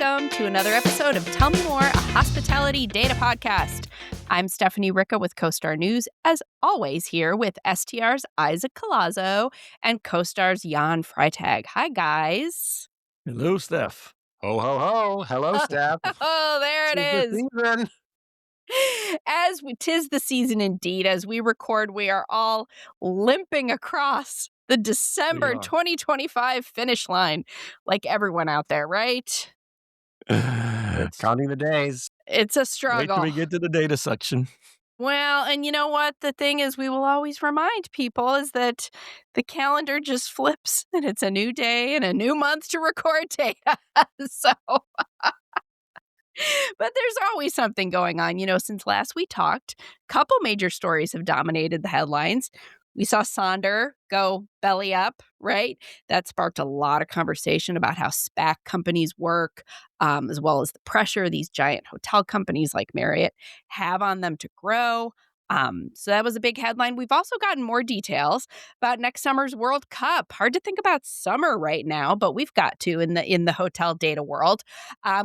welcome to another episode of Tell Me More, a hospitality data podcast. I'm Stephanie Ricca with CoStar News, as always here with STR's Isaac Collazo and CoStar's Jan Freitag. Hi, guys. Hello, Steph. Ho, ho, ho. Hello, Steph. Oh, there it is. Season. Tis the season indeed. As we record, we are all limping across the December 2025 finish line, like everyone out there, right? Counting the days. It's a struggle. Wait till we get to the data section. Well, and you know what? The thing is, we will always remind people is that the calendar just flips and it's a new day and a new month to record data. But there's always something going on. You know, since last we talked, a couple major stories have dominated the headlines. We saw Sonder go belly up, right? That sparked a lot of conversation about how SPAC companies work, as well as the pressure these giant hotel companies like Marriott have on them to grow. So that was a big headline. We've also gotten more details about next summer's World Cup. Hard to think about summer right now, but we've got to in the hotel data world.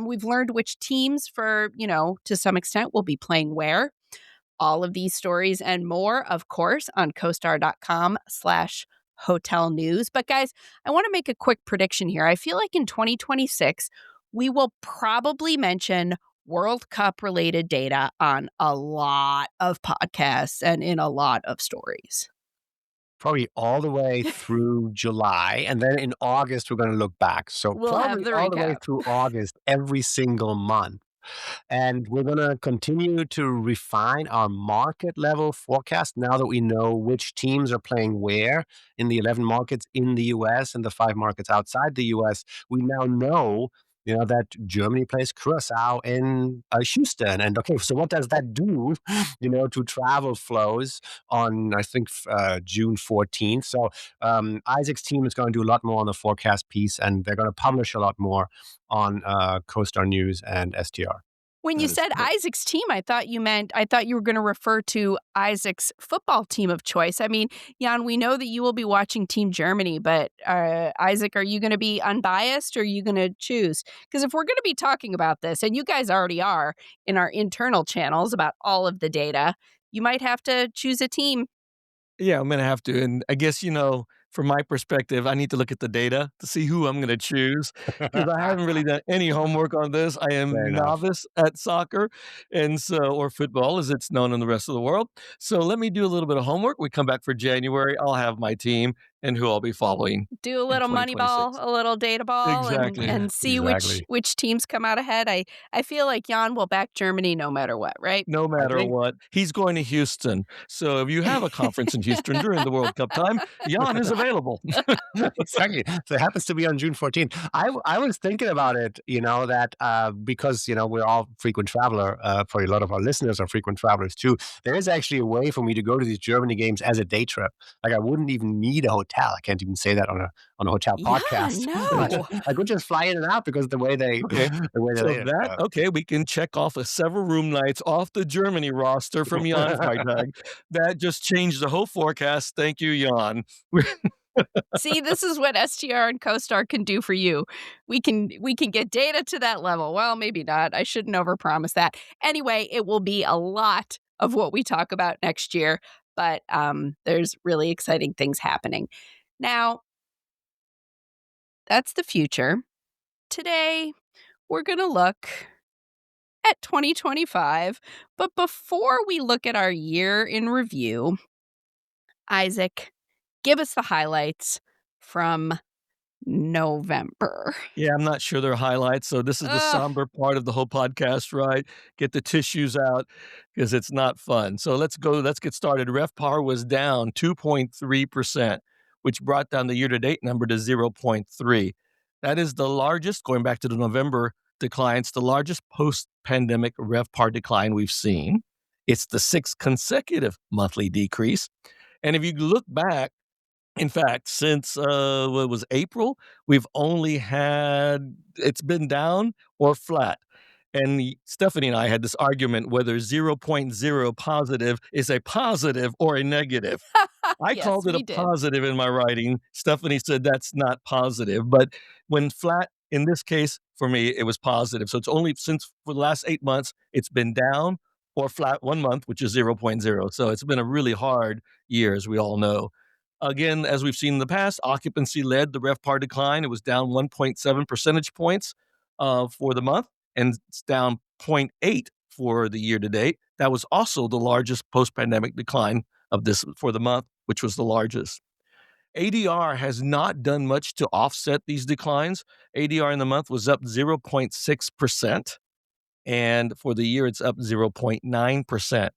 We've learned which teams to some extent will be playing where. All of these stories and more, of course, on CoStar.com/hotel news. But guys, I want to make a quick prediction here. I feel like in 2026, we will probably mention World Cup related data on a lot of podcasts and in a lot of stories. Probably all the way through July. And then in August, we're going to look back. So We'll have the all the way recap. through August, every single month. And we're going to continue to refine our market level forecast now that we know which teams are playing where in the 11 markets in the US and the 5 markets outside the US. We now know, that Germany plays Curacao in Houston. And okay, so what does that do, to travel flows on, I think, June 14th. So Isaac's team is going to do a lot more on the forecast piece, and they're going to publish a lot more on CoStar News and STR. When you said Isaac's team, I thought you were going to refer to Isaac's football team of choice. I mean, Jan, we know that you will be watching Team Germany, but Isaac, are you going to be unbiased or are you going to choose? Because if we're going to be talking about this, and you guys already are in our internal channels about all of the data, you might have to choose a team. Yeah, I'm going to have to. And I guess, from my perspective, I need to look at the data to see who I'm going to choose because I haven't really done any homework on this. I am novice at soccer or football as it's known in the rest of the world. So let me do a little bit of homework. We come back for January. I'll have my team and who I'll be following. Do a little money ball, a little data ball, exactly. and see which teams come out ahead. I feel like Jan will back Germany no matter what, right? No matter what. He's going to Houston. So if you have a conference in Houston during the World Cup time, Jan is available. Exactly. So it happens to be on June 14th. I was thinking about it, that because, we're all frequent traveler, for a lot of our listeners are frequent travelers too. There is actually a way for me to go to these Germany games as a day trip. Like I wouldn't even need a hotel. I can't even say that on a hotel podcast. No. I could just fly in and out because the way they we can check off several room nights off the Germany roster from Jan Freitag. That just changed the whole forecast. Thank you, Jan. See, this is what STR and CoStar can do for you. We can get data to that level. Well, maybe not. I shouldn't overpromise that. Anyway, it will be a lot of what we talk about next year. But there's really exciting things happening. Now, that's the future. Today, we're going to look at 2025. But before we look at our year in review, Isaac, give us the highlights from November. Yeah, I'm not sure they're highlights. So this is the somber part of the whole podcast, right? Get the tissues out because it's not fun. So let's get started. RevPAR was down 2.3%, which brought down the year-to-date number to 0.3. That is the largest, going back to the November declines, the largest post-pandemic RevPAR decline we've seen. It's the 6th consecutive monthly decrease. And if you look back, in fact, since April, we've only it's been down or flat. And Stephanie and I had this argument whether 0.0 positive is a positive or a negative. I called it a positive in my writing. Stephanie said that's not positive. But when flat In this case, for me, it was positive. So it's only since for the last 8 months, it's been down or flat 1 month, which is zero point 0.0. So it's been a really hard year, as we all know. Again, as we've seen in the past, occupancy led the RevPAR decline. It was down 1.7 percentage points for the month, and it's down zero point 0.8 for the year to date. That was also the largest post-pandemic decline of this for the month, which was the largest. ADR has not done much to offset these declines. ADR in the month was up 0.6%, and for the year, it's up 0.9%.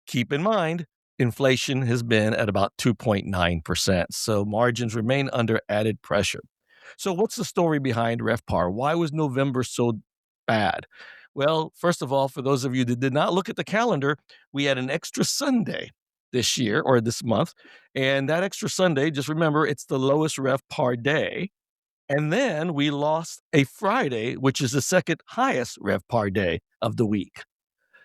Keep in mind, inflation has been at about 2.9%, so margins remain under added pressure. So, what's the story behind RevPAR? Why was November so bad? Well, first of all, for those of you that did not look at the calendar, we had an extra Sunday this year or this month. And that extra Sunday, just remember, it's the lowest RevPAR day. And then we lost a Friday, which is the second highest RevPAR day of the week.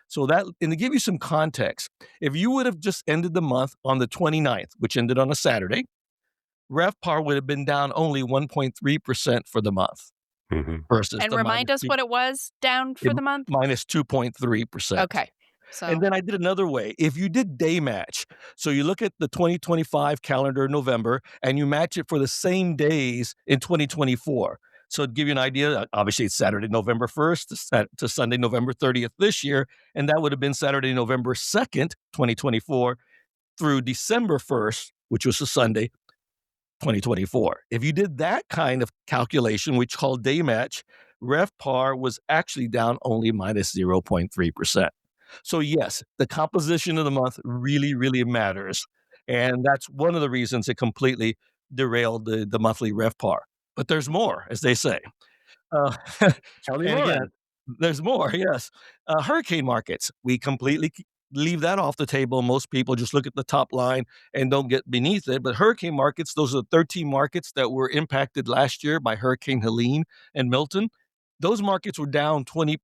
So that, and to give you some context, if you would have just ended the month on the 29th, which ended on a Saturday, RevPAR would have been down only 1.3% for the month versus And the remind us what it was down for the month? minus 2.3%. Okay. So And then I did another way. If you did day match, so you look at the 2025 calendar in November and you match it for the same days in 2024. So to give you an idea, obviously it's Saturday, November 1st to Sunday, November 30th this year. And that would have been Saturday, November 2nd, 2024 through December 1st, which was a Sunday, 2024. If you did that kind of calculation, which called day match, RevPAR was actually down only minus 0.3%. So yes, the composition of the month really, really matters. And that's one of the reasons it completely derailed the monthly RevPAR. But there's more, as they say. Uh, Tell me and more again, then. there's more, yes. Hurricane markets, we completely leave that off the table. Most people just look at the top line and don't get beneath it. But hurricane markets, those are the 13 markets that were impacted last year by Hurricane Helene and Milton. Those markets were down 20%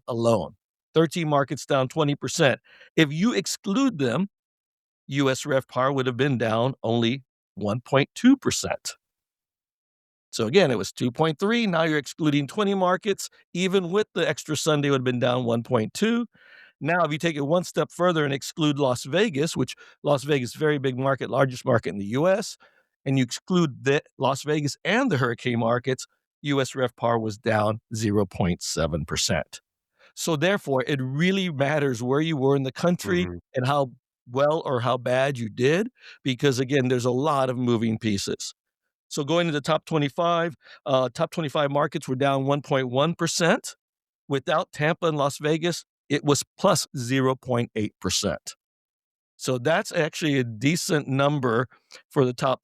alone. 13 markets down 20%. If you exclude them, US RevPAR would have been down only 1.2%. So again, it was 2.3. Now you're excluding 20 markets. Even with the extra Sunday, it would have been down 1.2. Now, if you take it one step further and exclude Las Vegas, which Las Vegas is a very big market, largest market in the US, and you exclude the Las Vegas and the hurricane markets, US RevPAR was down 0.7%. So therefore, it really matters where you were in the country Mhm. and how well or how bad you did, because again, there's a lot of moving pieces. So going to the top 25 markets were down 1.1%. Without Tampa and Las Vegas, it was plus 0.8%. So that's actually a decent number for the top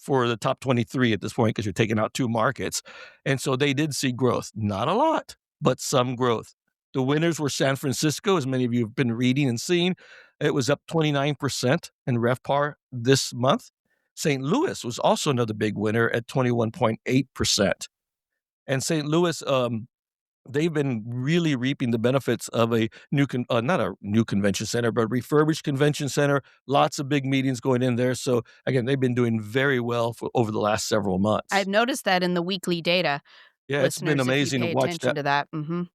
23 at this point because you're taking out two markets. And so they did see growth. Not a lot, but some growth. The winners were San Francisco, as many of you have been reading and seeing. It was up 29% in RevPAR this month. St. Louis was also another big winner at 21.8%. And St. Louis, they've been really reaping the benefits of a not a new convention center, but a refurbished convention center. Lots of big meetings going in there. So again, they've been doing very well for over the last several months. I've noticed that in the weekly data. Yeah, it's been Listeners, if you amazing to pay watch attention that. to that.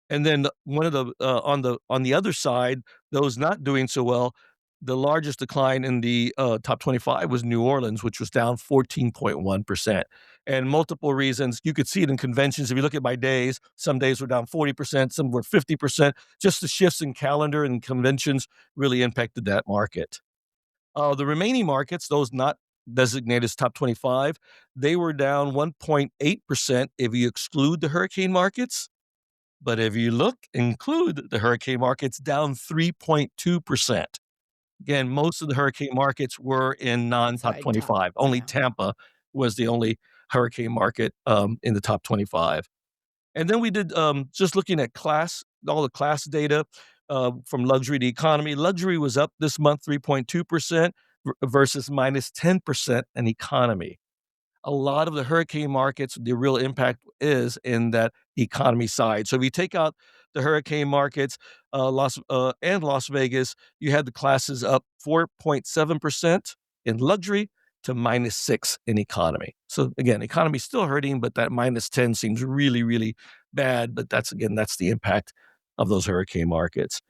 And then one of the on the other side, those not doing so well, the largest decline in the top 25 was New Orleans, which was down 14.1%. And multiple reasons. You could see it in conventions. If you look at by days, some days were down 40%, some were 50%. Just the shifts in calendar and conventions really impacted that market. The remaining markets, those not designated as top 25, they were down 1.8% if you exclude the hurricane markets. But if you include the hurricane markets, down 3.2%. Again, most of the hurricane markets were in non-top Outside top, 25. Only yeah. Tampa was the only hurricane market in the top 25. And then we did just looking at all the class data from luxury to economy. Luxury was up this month 3.2% versus minus 10% in economy. A lot of the hurricane markets, the real impact is in that economy side. So if you take out the hurricane markets, Las Vegas, you had the classes up 4.7% in luxury to -6 in economy. So again, economy still hurting, but that -10 seems really, really bad. But that's the impact of those hurricane markets.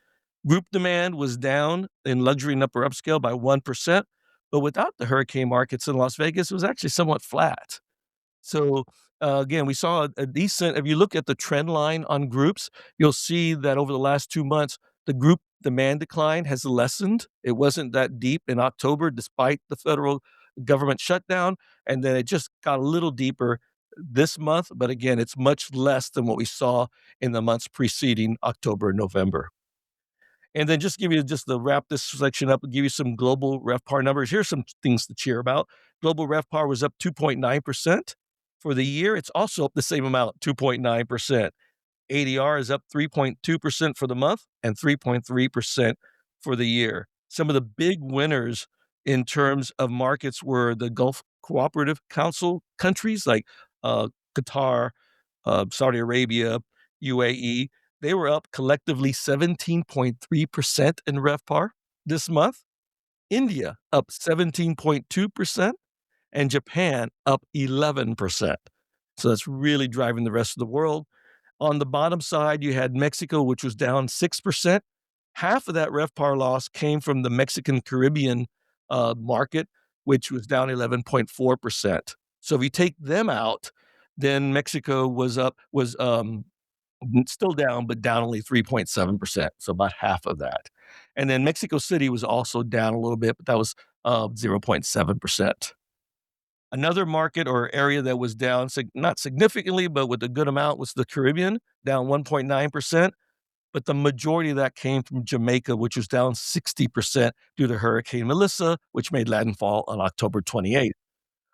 Group demand was down in luxury and upper upscale by 1%, but without the hurricane markets in Las Vegas, it was actually somewhat flat. So, again, we saw a decent if you look at the trend line on groups, you'll see that over the last 2 months, the group demand decline has lessened. It wasn't that deep in October despite the federal government shutdown, and then it just got a little deeper this month, but again, it's much less than what we saw in the months preceding October and November. And then just to wrap this section up and give you some global RevPAR numbers. Here's some things to cheer about. Global RevPAR was up 2.9% for the year. It's also up the same amount, 2.9%. ADR is up 3.2% for the month and 3.3% for the year. Some of the big winners in terms of markets were the Gulf Cooperative Council countries like Qatar, Saudi Arabia, UAE. They were up collectively 17.3% in RevPAR this month. India up 17.2%, and Japan up 11%. So that's really driving the rest of the world. On the bottom side, you had Mexico, which was down 6%. Half of that RevPAR loss came from the Mexican Caribbean market, which was down 11.4%. So if you take them out, then Mexico was still down, but down only 3.7%, so about half of that. And then Mexico City was also down a little bit, but that was 0.7%. Another market or area that was down, not significantly, but with a good amount, was the Caribbean, down 1.9%. But the majority of that came from Jamaica, which was down 60% due to Hurricane Melissa, which made landfall on October 28th.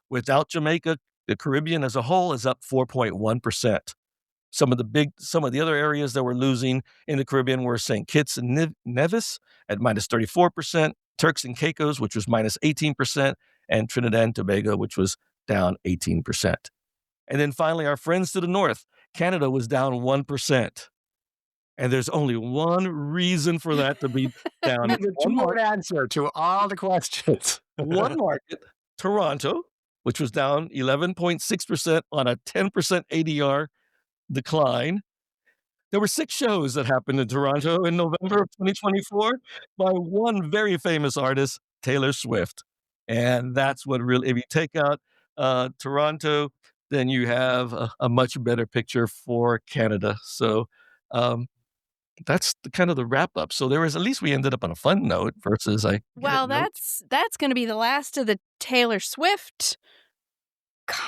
Without Jamaica, the Caribbean as a whole is up 4.1%. Some of the other areas that were losing in the Caribbean were St. Kitts and Nevis at -34%, Turks and Caicos, which was -18%, and Trinidad and Tobago, which was down 18%. And then finally, our friends to the north, Canada was down 1%. And there's only one reason for that to be down. The two-word answer to all the questions. One market, Toronto, which was down 11.6% on a 10% ADR decline. There were 6 shows that happened in Toronto in November of 2024 by one very famous artist, Taylor Swift. And that's what really, if you take out Toronto, then you have a much better picture for Canada. So that's kind of the wrap up. So at least we ended up on a fun note versus Well, that's going to be the last of the Taylor Swift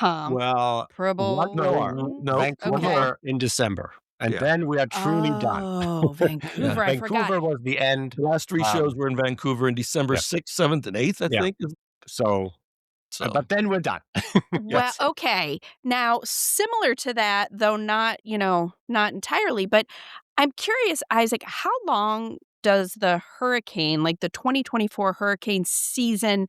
Well, one more. No, Vancouver in December. And then we are truly done. Oh, Vancouver. I forgot. Vancouver was the end. The last 3 shows were in Vancouver in December 6th, 7th, and 8th, I think. So, but then we're done. Well, okay. Now, similar to that, though not entirely, but I'm curious, Isaac, how long does the hurricane, like the 2024 hurricane season,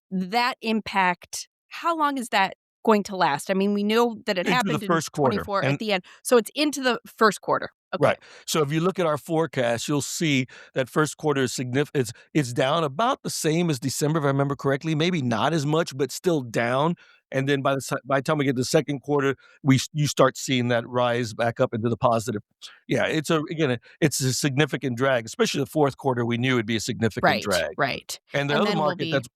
that impact, how long is that going to last? I mean, we know that it happened in first quarter, 24 at the end. So it's into the first quarter. Okay. Right. So if you look at our forecast, you'll see that first quarter is significant. It's down about the same as December, if I remember correctly. Maybe not as much, but still down. And then by the time we get to the second quarter, you start seeing that rise back up into the positive. Yeah, it's a significant drag, especially the fourth quarter. We knew it'd be a significant drag. Right. And the other market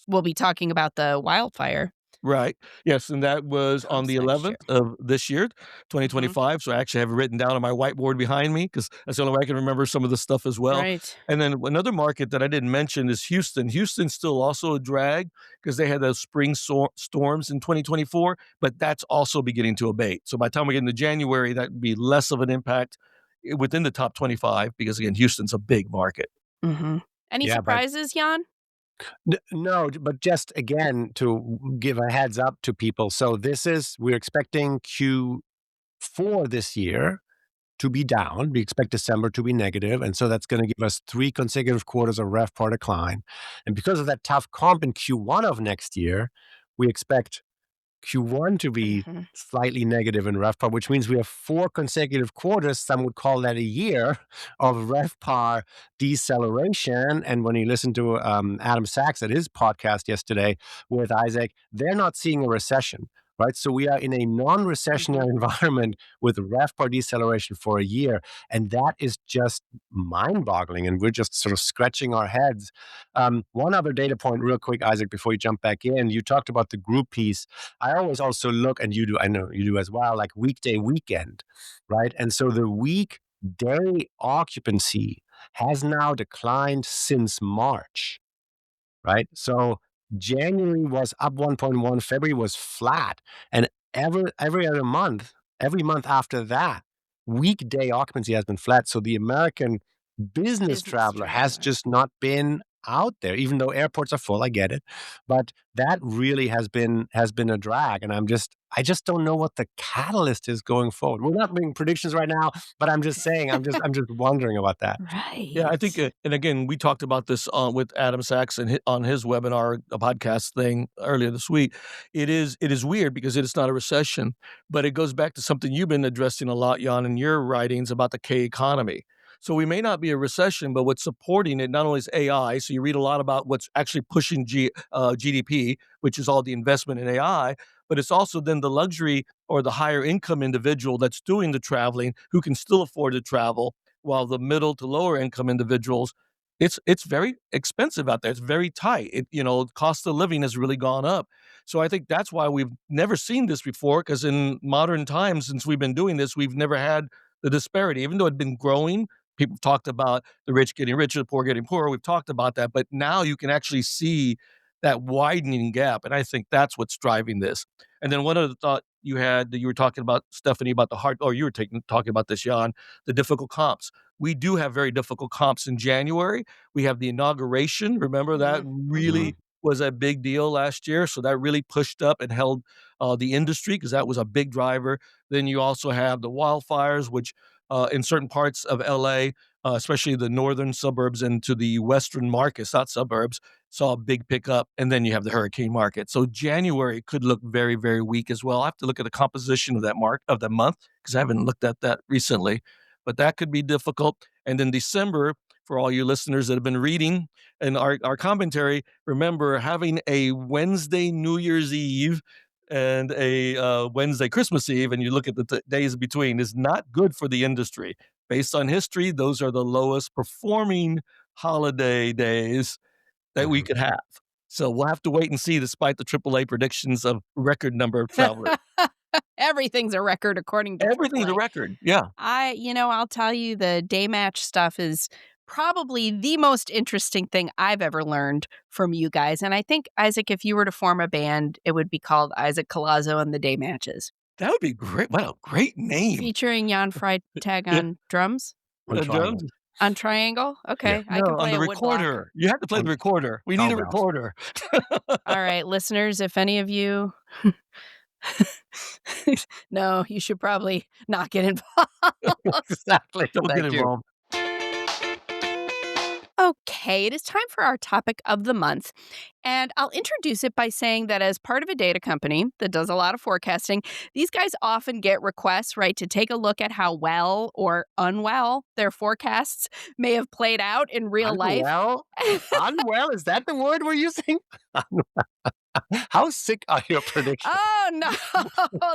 we'll be talking about the wildfire. Right. Yes, and that was on the 11th of this year, 2025. So I actually have it written down on my whiteboard behind me because that's the only way I can remember some of the stuff as well. Right. And then another market that I didn't mention is Houston. Houston's still also a drag because they had those spring storms in 2024, but that's also beginning to abate. So by the time we get into January, that would be less of an impact within the top 25 because, again, Houston's a big market. Mm-hmm. Any surprises, Jan? No, but just again to give a heads up to people. So we're expecting Q4 this year to be down. We expect December to be negative. And so that's going to give us 3 consecutive quarters of RevPAR decline. And because of that tough comp in Q1 of next year, we expect Q1 to be slightly negative in RevPAR, which means we have 4 consecutive quarters, some would call that a year, of RevPAR deceleration. And when you listen to Adam Sachs at his podcast yesterday with Isaac, they're not seeing a recession. Right. So we are in a non-recessionary environment with RevPAR deceleration for a year. And that is just mind-boggling. And we're just sort of scratching our heads. One other data point, real quick, Isaac, before you jump back in. You talked about the group piece. I always also look, and you do, I know you do as well, like weekday, weekend, right? And so the weekday occupancy has now declined since March, right? So January was up 1.1, February was flat, and every other month, every month after that, weekday occupancy has been flat. So the American business traveler has just not been out there, even though airports are full. I get it, but that really has been a drag, and I just don't know what the catalyst is going forward. We're not making predictions right now, but I'm just saying, I'm just wondering about that. Right. Yeah, I think, and again, we talked about this with Adam Sachs and on his webinar, a podcast thing earlier this week. It is weird because it is not a recession, but it goes back to something you've been addressing a lot, Jan, in your writings about the K economy. So we may not be a recession, but what's supporting it not only is AI. So you read a lot about what's actually pushing GDP, which is all the investment in AI, but it's also then the luxury or the higher income individual that's doing the traveling who can still afford to travel, while the middle to lower income individuals, it's very expensive out there. It's very tight. Cost of living has really gone up. So I think that's why we've never seen this before, because in modern times, since we've been doing this, we've never had the disparity. Even though it had been growing, people talked about the rich getting richer, the poor getting poorer. We've talked about that, but now you can actually see that widening gap, and I think that's what's driving this. And then one other thought you had that you were talking about, Stephanie, about you were talking about this, Jan, the difficult comps. We do have very difficult comps in January. We have the inauguration. Remember that really was a big deal last year. So that really pushed up and held the industry because that was a big driver. Then you also have the wildfires, which in certain parts of LA, especially the northern suburbs and to the western markets, not suburbs, saw a big pickup. And then you have the hurricane market. So January could look very, very weak as well. I have to look at the composition of that month because I haven't looked at that recently. But that could be difficult. And then December, for all you listeners that have been reading and our commentary, remember having a Wednesday New Year's Eve and a Wednesday Christmas Eve, and you look at the days between, is not good for the industry. Based on history, those are the lowest performing holiday days that we could have. So we'll have to wait and see, despite the AAA predictions of record number of travelers. Everything's a record according to Everything's a record. Yeah. I'll tell you, the day match stuff is probably the most interesting thing I've ever learned from you guys. And I think, Isaac, if you were to form a band, it would be called Isaac Collazo and the Day Matches. That would be great. What a great name. Featuring Jan Freitag on drums. Drums? On triangle? Okay. Yeah. I can play on the a recorder. You have to play the recorder. We need a recorder. All right, listeners, if any of you... No, you should probably not get involved. Exactly. Don't get involved. Okay, it is time for our topic of the month. And I'll introduce it by saying that as part of a data company that does a lot of forecasting, these guys often get requests, right, to take a look at how well or unwell their forecasts may have played out in real life. Unwell? Is that the word we're using? How sick are your predictions? Oh, no.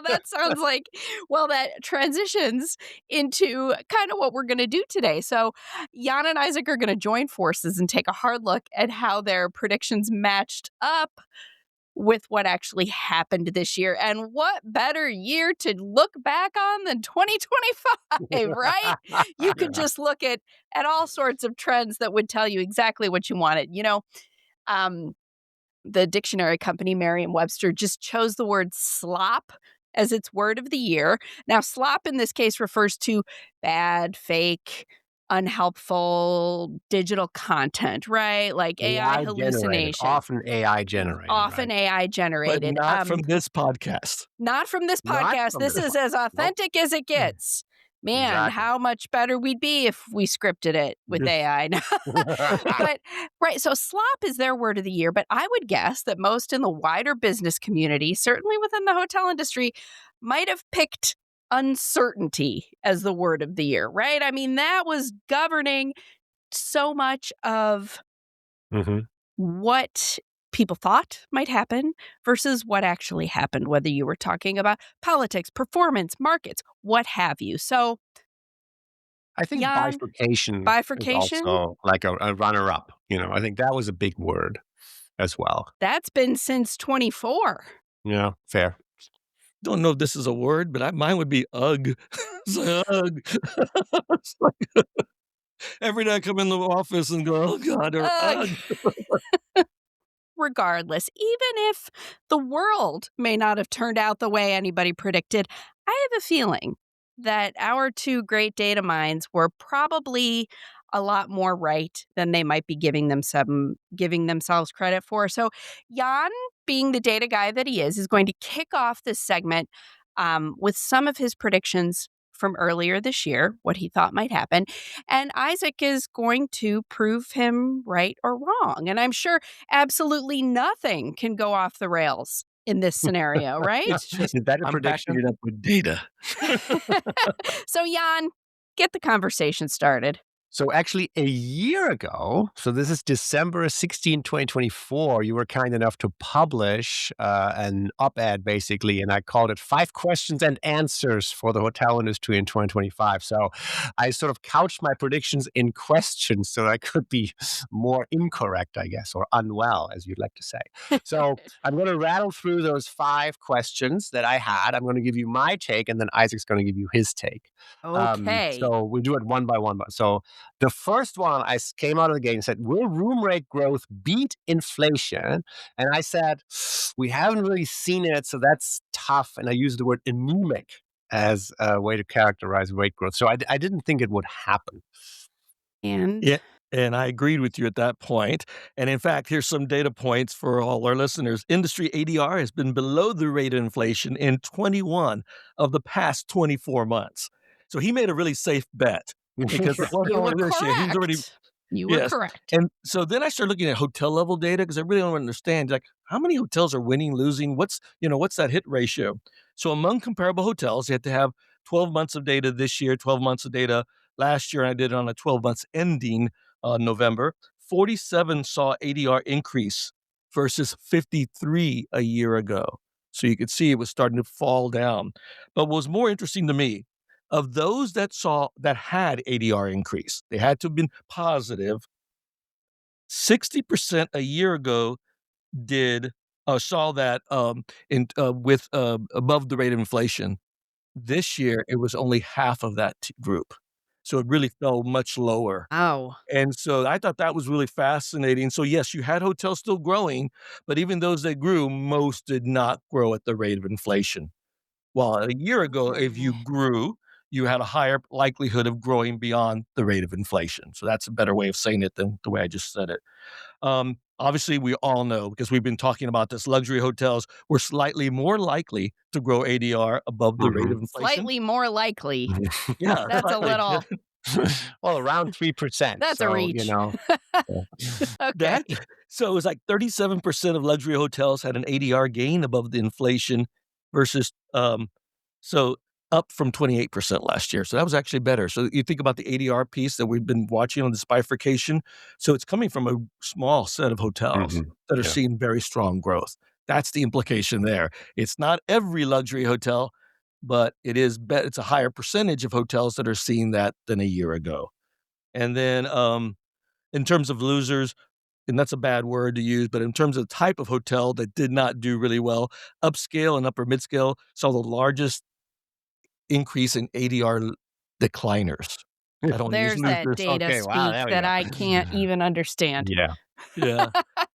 That sounds like, that transitions into kind of what we're going to do today. So Jan and Isaac are going to join forces and take a hard look at how their predictions matched up with what actually happened this year. And what better year to look back on than 2025, right? You could just look at all sorts of trends that would tell you exactly what you wanted. The dictionary company Merriam-Webster just chose the word slop as its word of the year. Now, slop in this case refers to bad, fake, unhelpful digital content, right? Like AI hallucination. Often AI generated. AI generated. But not from this podcast. Not from this podcast. This is as authentic as it gets. Man, Exactly. how much better we'd be if we scripted it with AI. But right, so slop is their word of the year, but I would guess that most in the wider business community, certainly within the hotel industry, might have picked uncertainty as the word of the year, right? I mean, that was governing so much of Mhm. what people thought might happen versus what actually happened, whether you were talking about politics, performance, markets, what have you. So, I think Jan, bifurcation is bifurcation, also like a runner-up, I think that was a big word as well. that's been since 24. Yeah, fair. Don't know if this is a word, but mine would be ugh. It's like, ugh. It's like every day I come in the office and go, "Oh god," or Ugh. "Ugh." Regardless, even if the world may not have turned out the way anybody predicted, I have a feeling that our two great data minds were probably a lot more right than they might be giving themselves credit for. So Jan, being the data guy that he is going to kick off this segment with some of his predictions from earlier this year, what he thought might happen. And Isaac is going to prove him right or wrong. And I'm sure absolutely nothing can go off the rails in this scenario, right? It's just Is that a I'm backing prediction? it up with data. So, Jan, get the conversation started. So actually a year ago, so this is December 16, 2024, you were kind enough to publish an op-ed basically, and I called it 5 questions and answers for the hotel industry in 2025. So I sort of couched my predictions in questions so I could be more incorrect, I guess, or unwell, as you'd like to say. So I'm going to rattle through those 5 questions that I had. I'm going to give you my take, and then Isaac's going to give you his take. Okay. So we'll do it one by one. So the first one, came out of the gate and said, will room rate growth beat inflation? And I said, we haven't really seen it, so that's tough. And I used the word anemic as a way to characterize rate growth. So I didn't think it would happen. And Yeah, and I agreed with you at that point. And in fact, here's some data points for all our listeners. Industry ADR has been below the rate of inflation in 21 of the past 24 months. So he made a really safe bet because it wasn't you were only this year. He's already correct. You were Yes, correct. and so then I started looking at hotel level data because I really don't understand, like, how many hotels are winning, losing? What's that hit ratio? So among comparable hotels, you have to have 12 months of data this year, 12 months of data last year, and I did it on a 12 months ending November. 47 saw ADR increase versus 53 a year ago. So you could see it was starting to fall down. But what was more interesting to me, of those that had ADR increase, they had to have been positive. 60% a year ago did saw that in with above the rate of inflation. This year, it was only half of that group, so it really fell much lower. Oh, And so I thought that was really fascinating. So yes, you had hotels still growing, but even those that grew, most did not grow at the rate of inflation. Well, a year ago, if you okay. grew, you had a higher likelihood of growing beyond the rate of inflation. So that's a better way of saying it than the way I just said it. Obviously, we all know because we've been talking about this, luxury hotels were slightly more likely to grow ADR above the rate of Mhm. inflation. Slightly more likely. Yeah, That's a slightly. little, Well, around 3%. that's a So, reach. Okay. That so it was like 37% of luxury hotels had an ADR gain above the inflation versus so up from 28% last year. So that was actually better. So you think about the ADR piece that we've been watching on this bifurcation. So it's coming from a small set of hotels Mhm. that are Yeah. seeing very strong growth. That's the implication there. It's not every luxury hotel, but it's a higher percentage of hotels that are seeing that than a year ago. And then in terms of losers, and that's a bad word to use, but in terms of the type of hotel that did not do really well, upscale and upper midscale saw the largest increase in ADR decliners. I don't use There's that losers. data Okay, wow, speak there we that go. I can't even understand. Yeah. Yeah.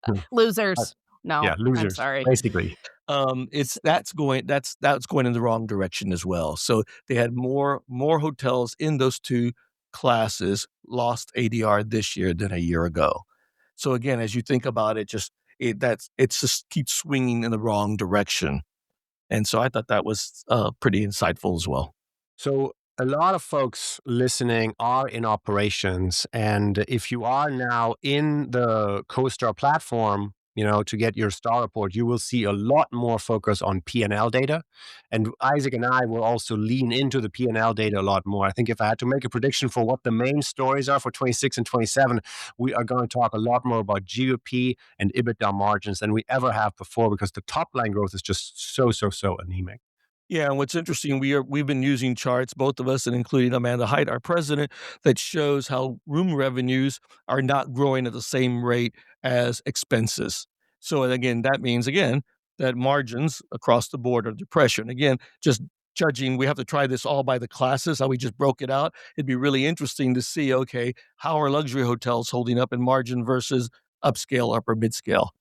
Uh, Losers. No, yeah, I'm losers, sorry. basically. It's that's going in the wrong direction as well. So they had more hotels in those two classes lost ADR this year than a year ago. So again, as you think about it, it's just keeps swinging in the wrong direction. And so I thought that was pretty insightful as well. So a lot of folks listening are in operations. And if you are now in the CoStar platform, to get your star report, you will see a lot more focus on P&L data. And Isaac and I will also lean into the P&L data a lot more. I think if I had to make a prediction for what the main stories are for 26 and 27, we are going to talk a lot more about GOP and EBITDA margins than we ever have before, because the top line growth is just so anemic. Yeah, and what's interesting, we've been using charts, both of us, and including Amanda Height, our president, that shows how room revenues are not growing at the same rate as expenses. So again, that means that margins across the board are depression. Again, just judging, we have to try this all by the classes, how we just broke it out. It'd be really interesting to see, okay, how are luxury hotels holding up in margin versus upscale, upper mid-scale?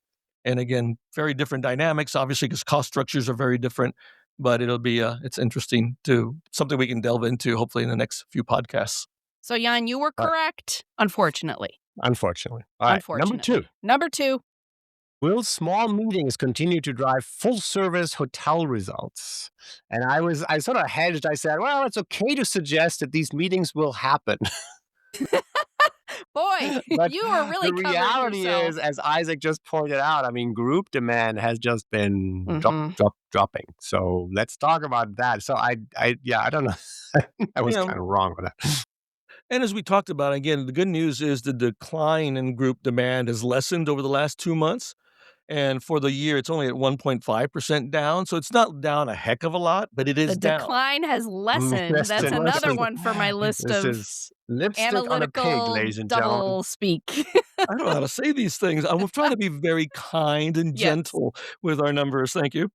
And again, very different dynamics, obviously, because cost structures are very different. But it'll be it's interesting to something we can delve into hopefully in the next few podcasts. So Jan, you were correct, unfortunately. Unfortunately. All right. Number two. Will small meetings continue to drive full-service hotel results? And I sort of hedged. I said, well, it's okay to suggest that these meetings will happen. Boy, but you are really the covering reality yourself. is, as Isaac just pointed out, group demand has just been dropping. So let's talk about that. So I don't know. I was kind of wrong with that. And as we talked about, again, the good news is the decline in group demand has lessened over the last 2 months. And for the year, it's only at 1.5% down. So it's not down a heck of a lot, but it is down. The decline has lessened. That's another one for my list this of is lipstick analytical on a pig, ladies and double gentlemen. speak. I don't know how to say these things. I'm trying to be very kind and gentle with our numbers. Thank you.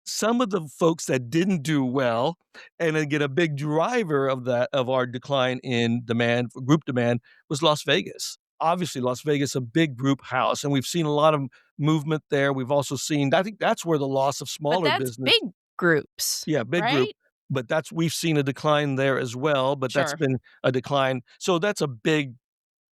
Some of the folks that didn't do well, and again, a big driver of our decline in demand, group demand, was Las Vegas. Obviously, Las Vegas, a big group house, and we've seen a lot of movement there. We've also seen, I think that's where the loss of smaller But that's business. big groups. Yeah, big right? group. But we've seen a decline there as well, but that's been a decline. So that's a big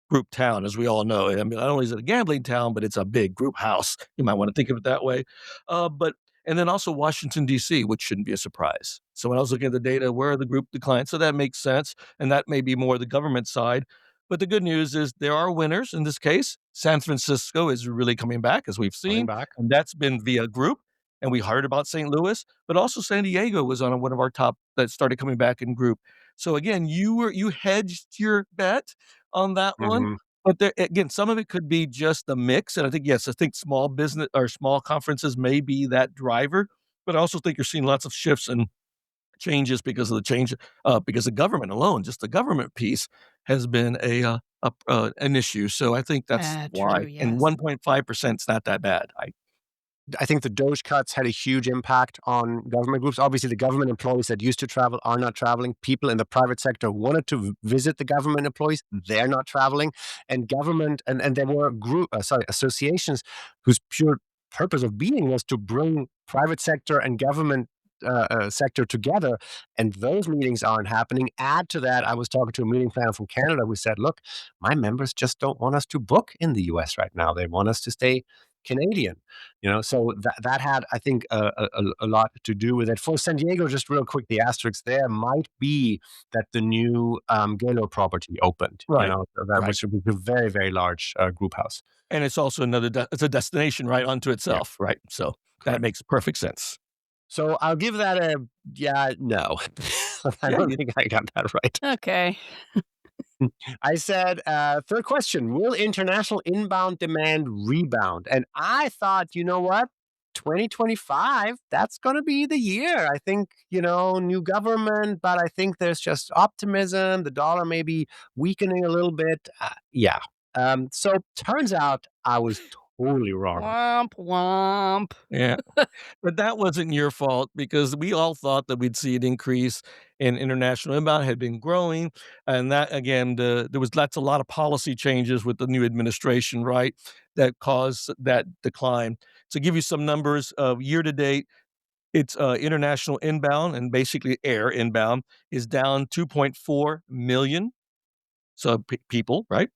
group town, as we all know. I mean, not only is it a gambling town, but it's a big group house. You might want to think of it that way. And then also Washington, D.C., which shouldn't be a surprise. So when I was looking at the data, where are the group declines? So that makes sense. And that may be more the government side. But the good news is there are winners in this case. San Francisco is really coming back, as we've seen. And that's been via group. And we heard about St. Louis, but also San Diego was on one of our top that started coming back in group. So again, you hedged your bet on that one. But there, again, some of it could be just the mix. And I think small business or small conferences may be that driver. But I also think you're seeing lots of shifts and changes because of the change, because the government alone, just the government piece has been an issue. So I think that's why. True, yes. And 1.5% is not that bad. I think the DOGE cuts had a huge impact on government groups. Obviously, the government employees that used to travel are not traveling. People in the private sector wanted to visit the government employees. They're not traveling. And government, and there were associations whose pure purpose of being was to bring private sector and government sector together, and those meetings aren't happening. Add to that, I was talking to a meeting planner from Canada who said, look, my members just don't want us to book in the US right now. They want us to stay Canadian, so that had, I think, a lot to do with it. For San Diego, just real quick, the asterisk there might be that the new Gaylord property opened, which would be a very, very large group house. And it's also it's a destination right unto itself, right? So that makes perfect sense. So I'll give that no. I don't think I got that right. Okay. I said, third question, will international inbound demand rebound? And I thought, you know what? 2025, that's going to be the year. I think, new government, but I think there's just optimism. The dollar may be weakening a little bit. So turns out I was totally wrong. Womp, womp. Yeah. But that wasn't your fault because we all thought that we'd see an increase in international inbound had been growing. And that, again, there was a lot of policy changes with the new administration, right, that caused that decline. To give you some numbers of year to date, it's international inbound and basically air inbound is down 2.4 million. So people, right?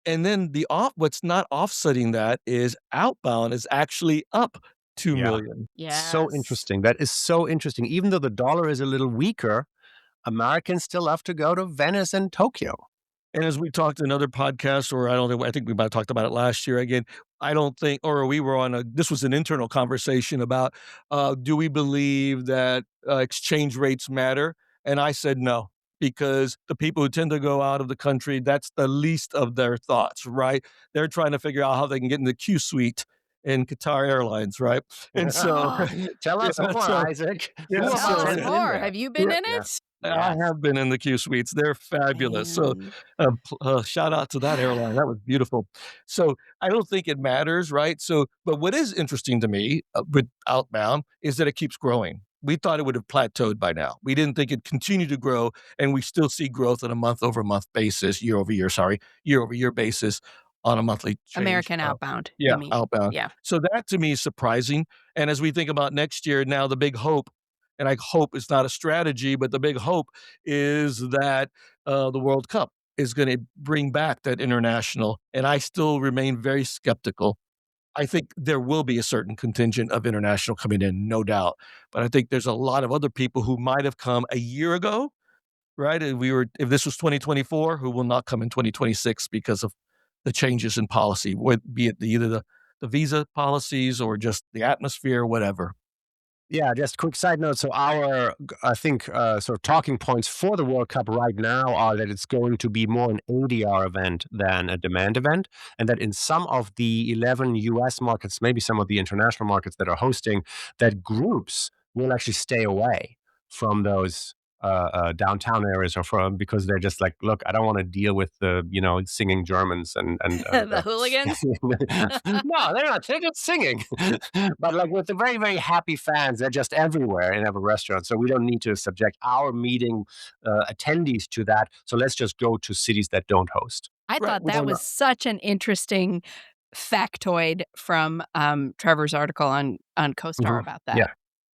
And then what's not offsetting that is outbound is actually up 2 Yeah. million. So Yes. interesting. That is so interesting. Even though the dollar is a little weaker, Americans still love to go to Venice and Tokyo. And as we talked in other podcasts, or I think we might have talked about it last year again, I don't think, or we were on this was an internal conversation about, do we believe that exchange rates matter? And I said no, because the people who tend to go out of the country, that's the least of their thoughts, right? They're trying to figure out how they can get in the Q suite in Qatar Airlines, right? And so, Tell yeah, us more, so, Isaac. yeah, Who of Tell us so, us has been more. there? Have you been yeah, in Yeah. it? I Yes. have been in the Q suites. They're fabulous. So, Man. shout out to that airline. That was beautiful. So, I don't think it matters, right? So, but what is interesting to me with outbound is that it keeps growing. We thought it would have plateaued by now. We didn't think it'd continue to grow, and we still see growth on a month-over-month basis, year-over-year basis on a monthly change. American outbound, Yeah, you mean? outbound. Yeah. So that to me is surprising. And as we think about next year, now the big hope, and I hope it's not a strategy, but the big hope is that the World Cup is going to bring back that international. And I still remain very skeptical. I think there will be a certain contingent of international coming in, no doubt. But I think there's a lot of other people who might have come a year ago, right? If this was 2024, who will not come in 2026 because of the changes in policy, be it either the visa policies or just the atmosphere, whatever. Yeah, just a quick side note. So I think, sort of talking points for the World Cup right now are that it's going to be more an ADR event than a demand event, and that in some of the 11 US markets, maybe some of the international markets that are hosting, that groups will actually stay away from those downtown areas or from because they're just like, look, I don't want to deal with the singing Germans and The hooligans? no, they're not. They're just singing, but like with the very very happy fans, they're just everywhere in every restaurant. So we don't need to subject our meeting attendees to that. So let's just go to cities that don't host. I Right. thought Which, that was such an interesting factoid from Trevor's article on CoStar Mhm. about that. Yeah.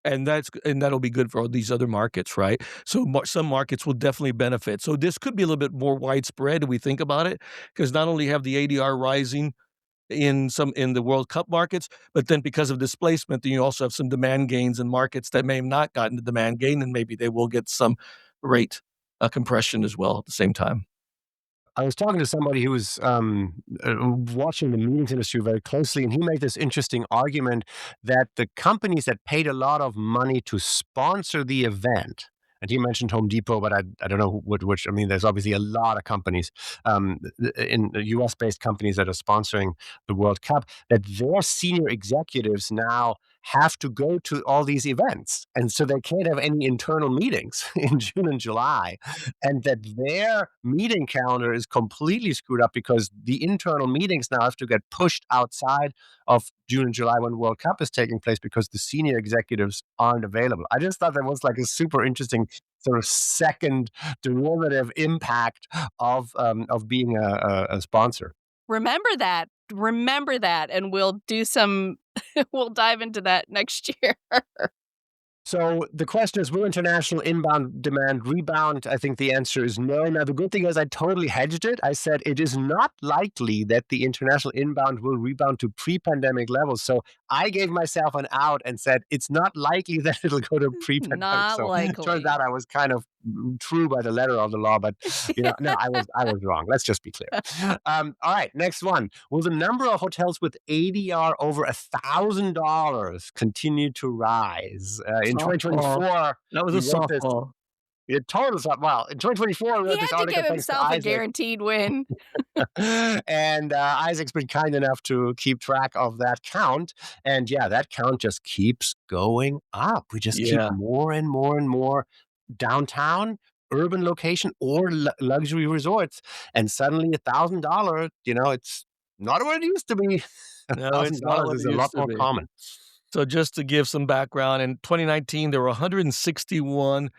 and that'll be good for all these other markets, right? So some markets will definitely benefit. So this could be a little bit more widespread if we think about it, because not only have the ADR rising in the World Cup markets, but then because of displacement, then you also have some demand gains in markets that may have not gotten the demand gain, and maybe they will get some rate compression as well at the same time. I was talking to somebody who was watching the meetings industry very closely, and he made this interesting argument that the companies that paid a lot of money to sponsor the event, and he mentioned Home Depot, but I don't know which. I mean, there's obviously a lot of companies in US based companies that are sponsoring the World Cup, that their senior executives now have to go to all these events. And so they can't have any internal meetings in June and July, and that their meeting calendar is completely screwed up because the internal meetings now have to get pushed outside of June and July when World Cup is taking place because the senior executives aren't available. I just thought that was like a super interesting sort of second derivative impact of being a sponsor. Remember that. Remember that. And we'll do some, we'll dive into that next year. So the question is, will international inbound demand rebound? I think the answer is no. Now, the good thing is I totally hedged it. I said it is not likely that the international inbound will rebound to pre-pandemic levels. So I gave myself an out and said it's not likely that it'll go to pre-pandemic. Not So it turns likely. out I was kind of true by the letter of the law, but no, I was wrong. Let's just be clear. All right, next one. Will the number of hotels with ADR over $1,000 continue to rise? In Softball. 2024, That was a we wrote this. softball. It told us well. In 2024, we He wrote this had to article give thanks to himself a Isaac, guaranteed win. and Isaac's been kind enough to keep track of that count. And yeah, that count just keeps going up. We just keep Yeah. more and more and more downtown, urban location, or luxury resorts, and suddenly $1,000. It's not what it used to be. No, it's not $1,000 what is it a lot used to more be. common. So just to give some background, in 2019, there were 161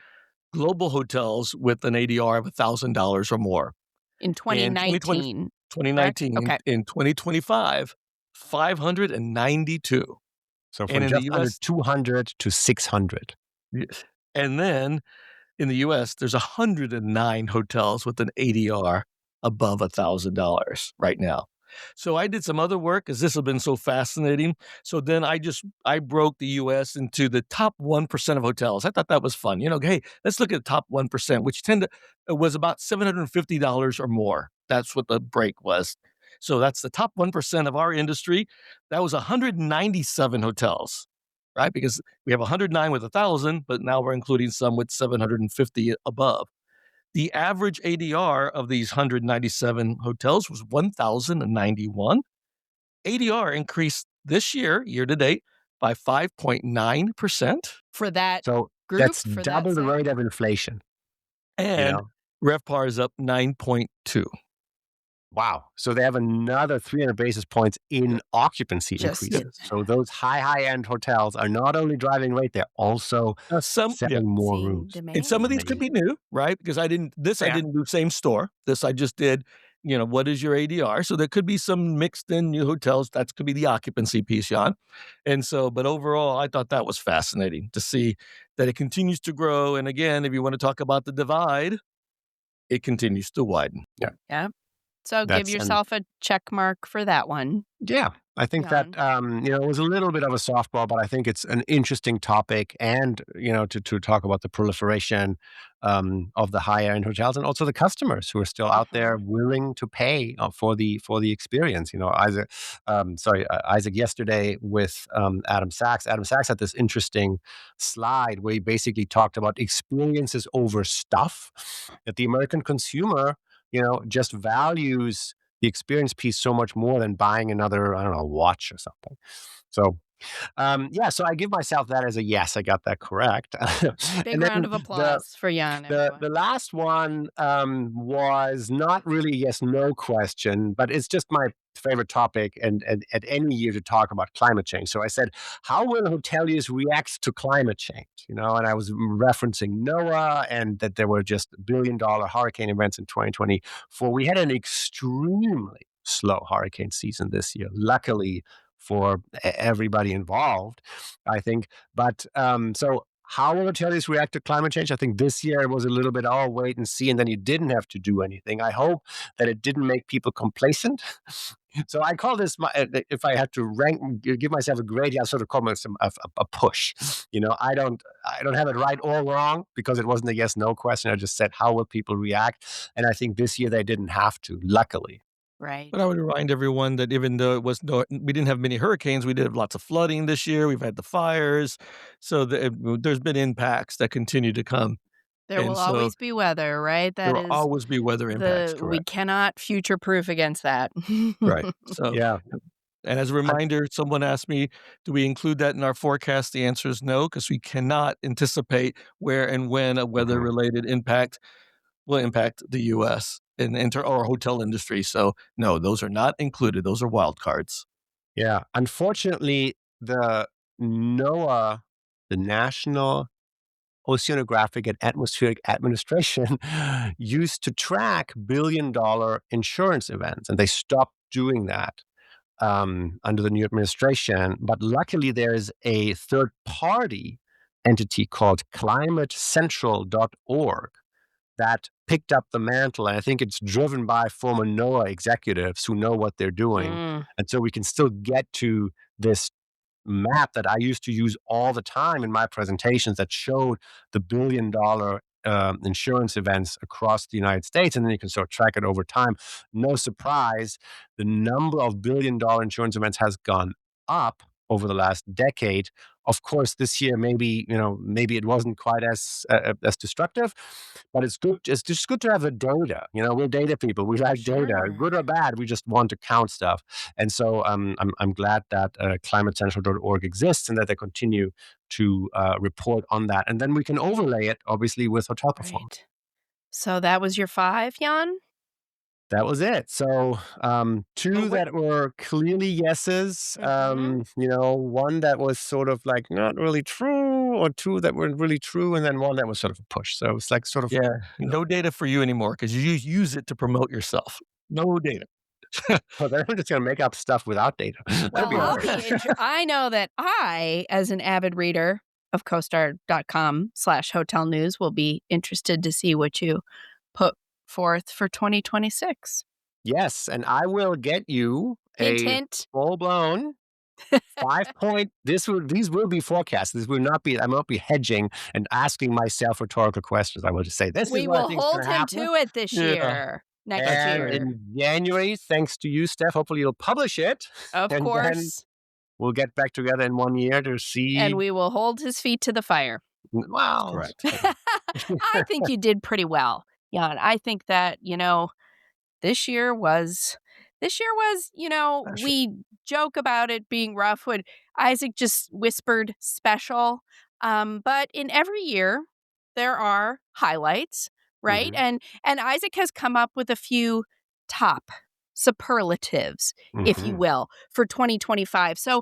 global hotels with an ADR of $1,000 or more. In 2019. 2019, Okay. in 2025, 592. So And from in the just under US 200 to 600. Yes. And then in the US, there's 109 hotels with an ADR above $1,000 right now. So I did some other work because this has been so fascinating. So then I broke the US into the top 1% of hotels. I thought that was fun. Hey, let's look at the top 1%, which it was about $750 or more. That's what the break was. So that's the top 1% of our industry. That was 197 hotels, right? Because we have 109 with 1,000, but now we're including some with 750 above. The average ADR of these 197 hotels was 1,091. ADR increased this year to date, by 5.9%. For that So group, that's for that double the set? rate of inflation, you And know? RevPAR is up 9.2. Wow. So they have another 300 basis points in occupancy Just increases. So those high-end hotels are not only driving rate, they're also Yeah. selling more seeing rooms. And some of demand. these could Amazing. be new, right? Because I didn't Yeah. do same store. This I just did, what is your ADR? So there could be some mixed in new hotels. That could be the occupancy piece, Jan. And so, but overall, I thought that was fascinating to see that it continues to grow. And again, if you want to talk about the divide, it continues to widen. Yeah. Yeah. So give That's and yourself a check mark for that one, Yeah, I think that Jan. it was a little bit of a softball, but I think it's an interesting topic, and to talk about the proliferation of the higher end hotels, and also the customers who are still out there willing to pay for the experience. Isaac yesterday with Adam Sachs. Adam Sachs had this interesting slide where he basically talked about experiences over stuff. That the American consumer, just values the experience piece so much more than buying another, I don't know, watch or something. So, so I give myself that as a yes. I got that correct. Big And round then of the applause for Jan, the everyone. the last one was not really a yes no question, but it's just my favorite topic, and at any year to talk about climate change. So I said, how will hoteliers react to climate change? And I was referencing NOAA, and that there were just $1 billion hurricane events in 2024. We had an extremely slow hurricane season this year, luckily for everybody involved, I think. But so how will hoteliers react to climate change? I think this year it was a little bit, wait and see, and then you didn't have to do anything. I hope that it didn't make people complacent. So I call this, if I had to give myself a grade, I sort of call myself a push. I don't have it right or wrong because it wasn't a yes no question. I just said, how will people react? And I think this year they didn't have to, luckily. Right. But I would remind everyone that even though we didn't have many hurricanes, we did have lots of flooding this year. We've had the fires. So there's been impacts that continue to come. There And will so always be weather, right? there That will is always be weather impacts, we correct? cannot future-proof against that. Right. So, Yeah. and as a reminder, someone asked me, do we include that in our forecast? The answer is no, because we cannot anticipate where and when a weather-related impact will impact the U.S. and enter our hotel industry. So, no, those are not included. Those are wild cards. Yeah. Unfortunately, the NOAA, the National Oceanographic and Atmospheric Administration, used to track billion-dollar insurance events, and they stopped doing that under the new administration. But luckily, there is a third-party entity called climatecentral.org that picked up the mantle. And I think it's driven by former NOAA executives who know what they're doing. And so we can still get to this map that I used to use all the time in my presentations that showed the $1 billion insurance events across the United States. And then you can sort of track it over time. No surprise, the number of $1 billion insurance events has gone up over the last decade. Of course, this year maybe it wasn't quite as destructive, but it's good. It's just good to have the data. We're data people. We like data, Sure. good or bad. We just want to count stuff. And so I'm glad that climatecentral.org exists and that they continue to report on that. And then we can overlay it, obviously, with hotel performance. Right. So that was your 5, Jan? That was it. So two that were clearly yeses, one that was sort of like not really true, or two that weren't really true, and then one that was sort of a push. So it's like sort of, Yeah, no data for you anymore because you use it to promote yourself. No data. well, then I'm just going to make up stuff without data. That'd Well, be awkward. I know that I, as an avid reader of CoStar.com/hotel news, will be interested to see what you put forth for 2026. Yes, and I will get you Hint, a hint. full-blown 5 point. These will be forecasts. This will not be. I won't be hedging and asking myself rhetorical questions. I will just say this is We what I will think is hold going to him happen. to it this Yeah, year, next that's And great. year. in January, thanks to you, Steph, hopefully you'll publish it, Of and then course. we'll get back together in 1 year to And see. we will hold his feet to the fire. Wow. Correct. I think you did pretty well, Jan. I think that, this year was Special. we joke about it being rough when Isaac just whispered special. But in every year there are highlights, right? Mhm, And Isaac has come up with a few top superlatives, if you mhm. will, for 2025. So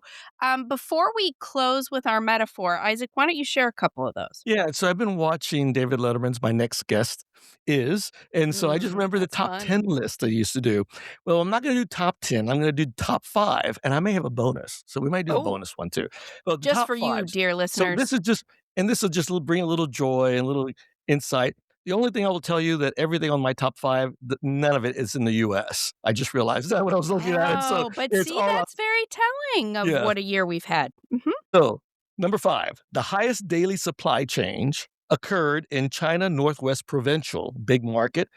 before we close with our metaphor, Isaac, why don't you share a couple of those? Yeah, so I've been watching David Letterman's My Next Guest Is, and so I just remember the That's top fun. 10 list I used to do. Well, I'm not gonna do top 10, I'm gonna do top 5, and I may have a bonus, so we might do a Oh, bonus one too. Well, the just top for you, 5s. dear So listeners. this will just bring a little joy and a little insight. The only thing I will tell you that everything on my top 5, none of it is in the US. I just realized that when I was looking at it, so Oh, but it's see, all out. that's very telling of Yeah. what a year we've had. So, number 5, the highest daily supply change occurred in China Northwest Provincial, big market,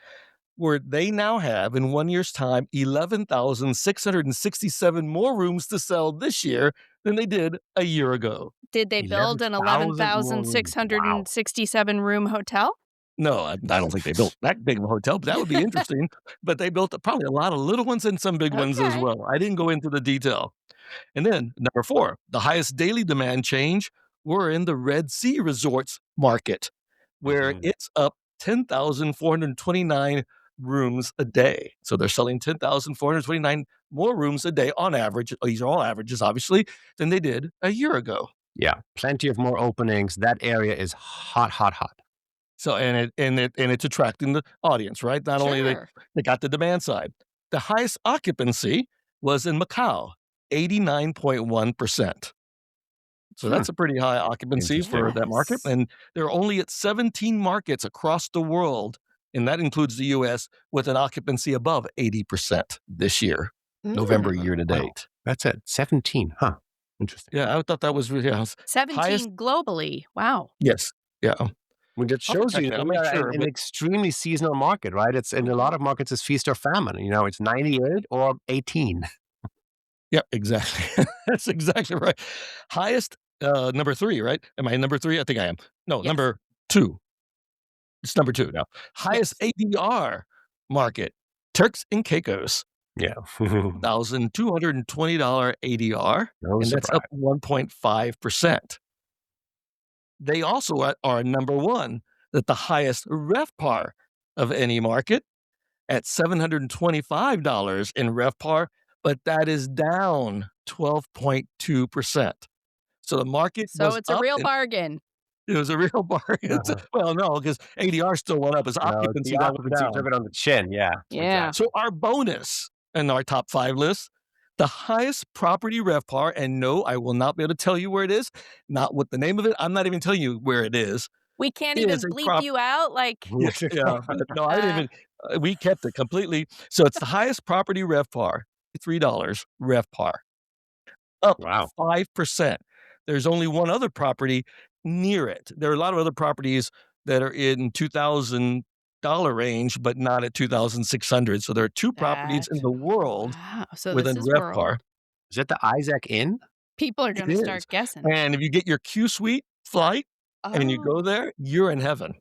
where they now have, in 1 year's time, 11,667 more rooms to sell this year than they did a year ago. Did they build an 11,000 more rooms. Wow. 11,667 room hotel? No, I don't think they built that big of a hotel, but that would be interesting. But they built probably a lot of little ones and some big ones as Okay. well. I didn't go into the detail. And then number 4, the highest daily demand change were in the Red Sea resorts market, where Mhm. it's up 10,429 rooms a day. So they're selling 10,429 more rooms a day on average. These are all averages, obviously, than they did a year ago. Yeah, plenty of more openings. That area is hot, hot, hot. So it's attracting the audience, right? Not only Sure. they got the demand side. The highest occupancy was in Macau, 89.1%. So Hmm, that's a pretty high occupancy for interesting. that market, Yes. and they're only at 17 markets across the world, and that includes the US, with an occupancy above 80% this year, November Mm. year to Wow, date. that's it. 17, huh? Interesting. Yeah, I thought that was really highest. 17 globally. Wow. Yes. Yeah. Well, that I'll have to shows check you that. that I'll we make are sure, an but extremely seasonal market, right? It's in a lot Mhm. of markets, it's feast or famine. It's 98 or 18. yeah, exactly. That's exactly right. Highest, number 3, right? Am I number 3? I think I am. No, Yes. number 2. It's number 2 now. Highest Yes. ADR market, Turks and Caicos. Yeah. $1,220 ADR, No and that's surprise. up 1.5%. They also are number 1 at the highest RevPAR of any market at $725 in RevPAR, but that is down 12.2%. So the market So was it's a up real and bargain. it was a real bargain. Uh-huh. Well, no, because ADR still went up, it's No, it's the occupancy that was occupancy down. took it on the chin. Yeah, Yeah. exactly. So our bonus in our top 5 list, the highest property RevPAR, and no, I will not be able to tell you where it is, not what the name of it, I'm not even telling you where it is We can't a even bleep prop you out like, yeah, yeah, no, I didn't uh, even we kept it completely. So it's the highest property RevPAR, $3 RevPAR, up Wow. 5%. There's only one other property near it. There are a lot of other properties that are in $2,000 range, but not at 2,600. So there are 2 properties in that. the world Wow. So with a this is RevPAR. world. Is it the Isaac Inn? People are It going to is. start guessing. And if you get your Q Suite flight and you go Oh. there, you're in heaven.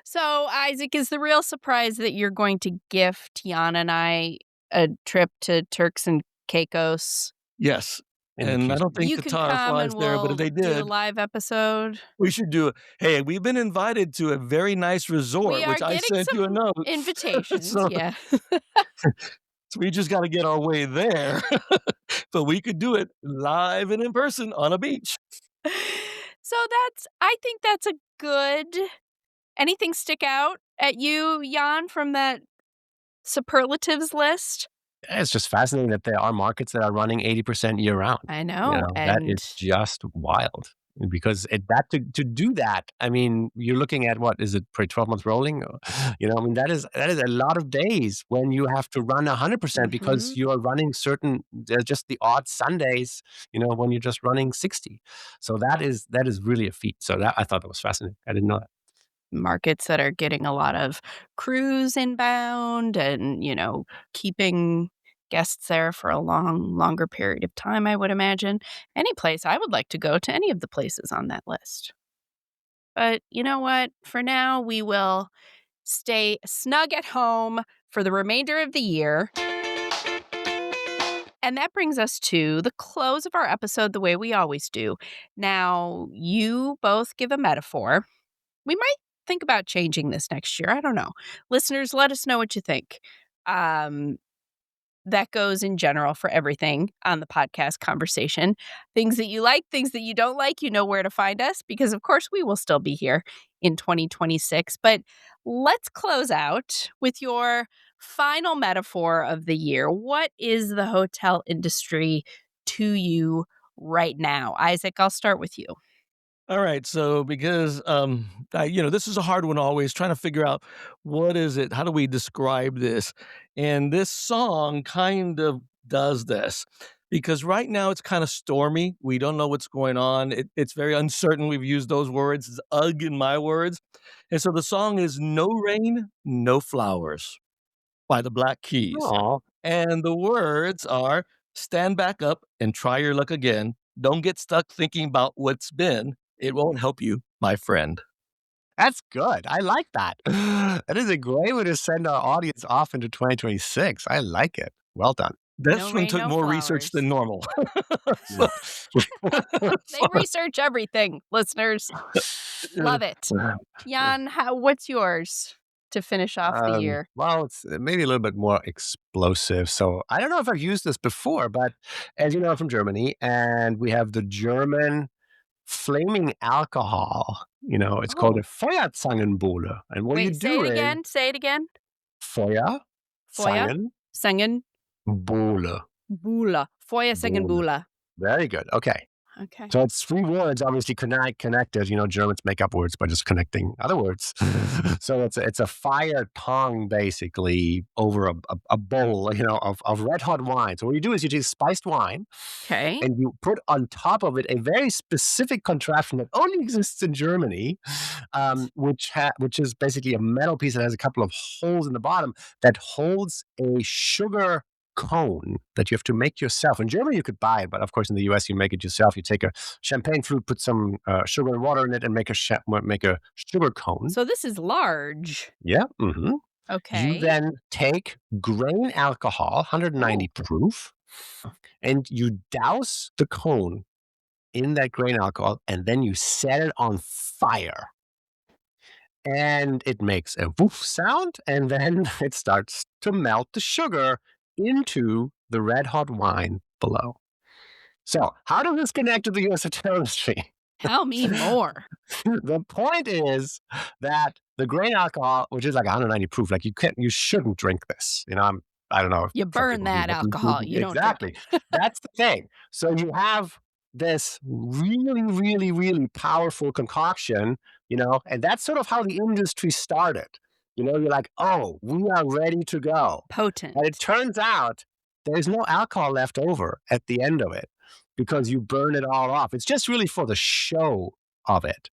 So, Isaac, is the real surprise that you're going to gift Jan and I a trip to Turks and Caicos? Yes. In the And Q I don't Suite. think You can Qatar come flies and there, but if we'll they do a did, live episode. we should do it. Hey, we've been invited to a very nice We resort, are which I getting sent you a some note. invitations. So Yeah. so we just gotta get our way there. But we could do it live and in person on a beach. So I think that's a good. Anything stick out at you, Jan, from that superlatives list? Yeah, it's just fascinating that there are markets that are running 80% year round. I know. That is And just wild. because to do that, I mean, you're looking at what is it, probably 12 months rolling? I mean, that is a lot of days when you have to run 100% because you are running there's just the odd Sundays, when you're just running 60. So that is really a feat. So I thought that was fascinating. I didn't know that. Markets that are getting a lot of crews inbound and, keeping guests there for a longer period of time, I would imagine. Any place I would like to go to any of the places on that list. But you know what? For now, we will stay snug at home for the remainder of the year. And that brings us to the close of our episode the way we always do. Now, you both give a metaphor. We might think about changing this next year. I don't know. Listeners, let us know what you think. That goes in general for everything on the podcast conversation. Things that you like, things that you don't like, you know where to find us because, of course, we will still be here in 2026. But let's close out with your final metaphor of the year. What is the hotel industry to you right now? Isaac, I'll start with you. All right. So because this is a hard one always trying to figure out what is it? How do we describe this? And this song kind of does this because right now it's kind of stormy. We don't know what's going on. It's very uncertain. We've used those words. It's ugh in my words. And so the song is No Rain, No Flowers by the Black Keys. Aw. And the words are stand back up and try your luck again. Don't get stuck thinking about what's been. It won't help you, my friend. That's good. I like that. That is a great way to send our audience off into 2026. I like it. Well done. This No one rain, took no more research than flowers. normal. So- They research everything, listeners. Love it. Jan, what's yours to finish off the year? Well, it's maybe a little bit more explosive. So I don't know if I've used this before, but as you know, I'm from Germany, and we have the German flaming alcohol. It's called a Feuerzangenbowle. And what you Wait, say do it is again. Say it again. Feuerzangenbowle. Feuerzangenbula. Feuerzangenbula. Very good. Okay. Okay. So it's three words, obviously connected. Germans make up words by just connecting other words. So it's a fire tongue, basically, over a bowl, of red hot wine. So what you do is you take spiced wine, Okay. and you put on top of it a very specific contraption that only exists in Germany, which is basically a metal piece that has a couple of holes in the bottom that holds a sugar cone that you have to make yourself. In Germany, you could buy it, but of course, in the US, you make it yourself. You take a champagne fruit, put some sugar and water in it, and make a sugar cone. So this is large. Yeah. Mm-hmm. Okay. You then take grain alcohol, 190 proof, and you douse the cone in that grain alcohol, and then you set it on fire. And it makes a woof sound, and then it starts to melt the sugar into the red hot wine below. So, how does this connect to the U.S. hotel industry? Tell me more. The point is that the grain alcohol, which is like 190 proof, like you shouldn't drink this. I don't know. You burn that alcohol. You don't drink exactly. That's the thing. So you have this really, really, really powerful concoction, and that's sort of how the industry started. You're like, oh, we are ready to go. Potent. And it turns out there's no alcohol left over at the end of it because you burn it all off. It's just really for the show of it,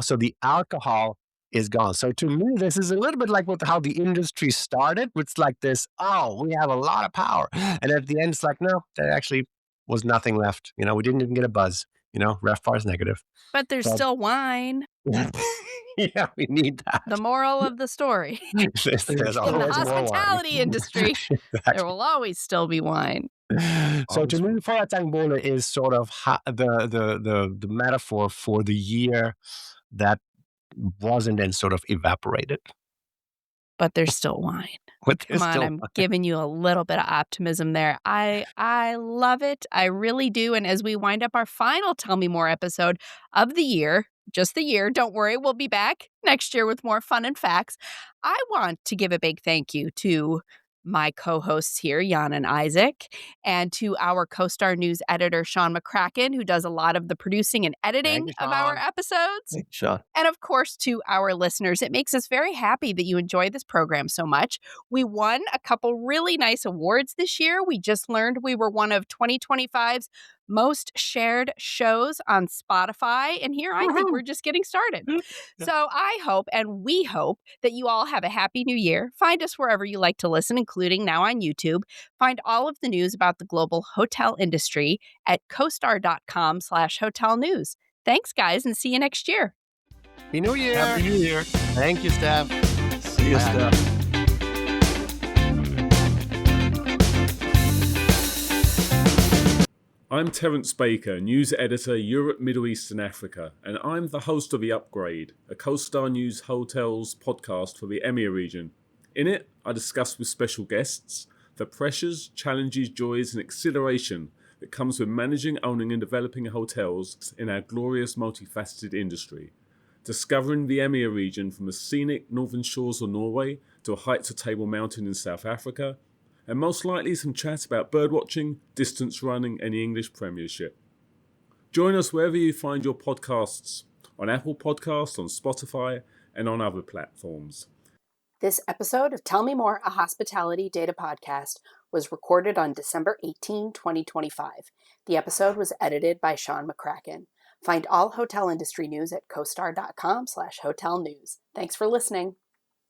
so the alcohol is gone. So to me, this is a little bit like how the industry started. It's like this, oh, we have a lot of power. And at the end, it's like, no, there actually was nothing left. We didn't even get a buzz. RevPAR is negative. But there's still wine. Yeah, we need that. The moral of the story. There's In the always more wine. hospitality industry, Exactly. there will always still be wine. So to me, Feuerzangenbowle is sort of the metaphor for the year that wasn't then sort of evaporated. But there's still wine. But Come on, I'm giving you a little bit of optimism there. I love it. I really do. And as we wind up our final Tell Me More episode of the year, just the year, don't worry, we'll be back next year with more fun and facts. I want to give a big thank you to my co-hosts here, Jan and Isaac, and to our CoStar News editor, Sean McCracken, who does a lot of the producing and editing Thank you, of our Sean. episodes. Thank you, Sean. And of course, to our listeners, it makes us very happy that you enjoy this program so much. We won a couple really nice awards this year. We just learned we were one of 2025's most shared shows on Spotify. And here I think we're just getting started. Yeah. So I hope, and we hope, that you all have a happy new year. Find us wherever you like to listen, including now on YouTube. Find all of the news about the global hotel industry at costar.com/hotel news. Thanks, guys, and see you next year. Happy New Year. Happy New Year. Thank you, Steph. See you, Bye. Steph. I'm Terence Baker, News Editor, Europe, Middle East and Africa, and I'm the host of The Upgrade, a CoStar News Hotels podcast for the EMEA region. In it, I discuss with special guests the pressures, challenges, joys and exhilaration that comes with managing, owning and developing hotels in our glorious multifaceted industry. Discovering the EMEA region from the scenic northern shores of Norway to the heights of Table Mountain in South Africa, and most likely some chat about birdwatching, distance running and the English Premiership. Join us wherever you find your podcasts, on Apple Podcasts, on Spotify and on other platforms. This episode of Tell Me More, a hospitality data podcast, was recorded on December 18, 2025. The episode was edited by Sean McCracken. Find all hotel industry news at costar.com/hotel news. Thanks for listening.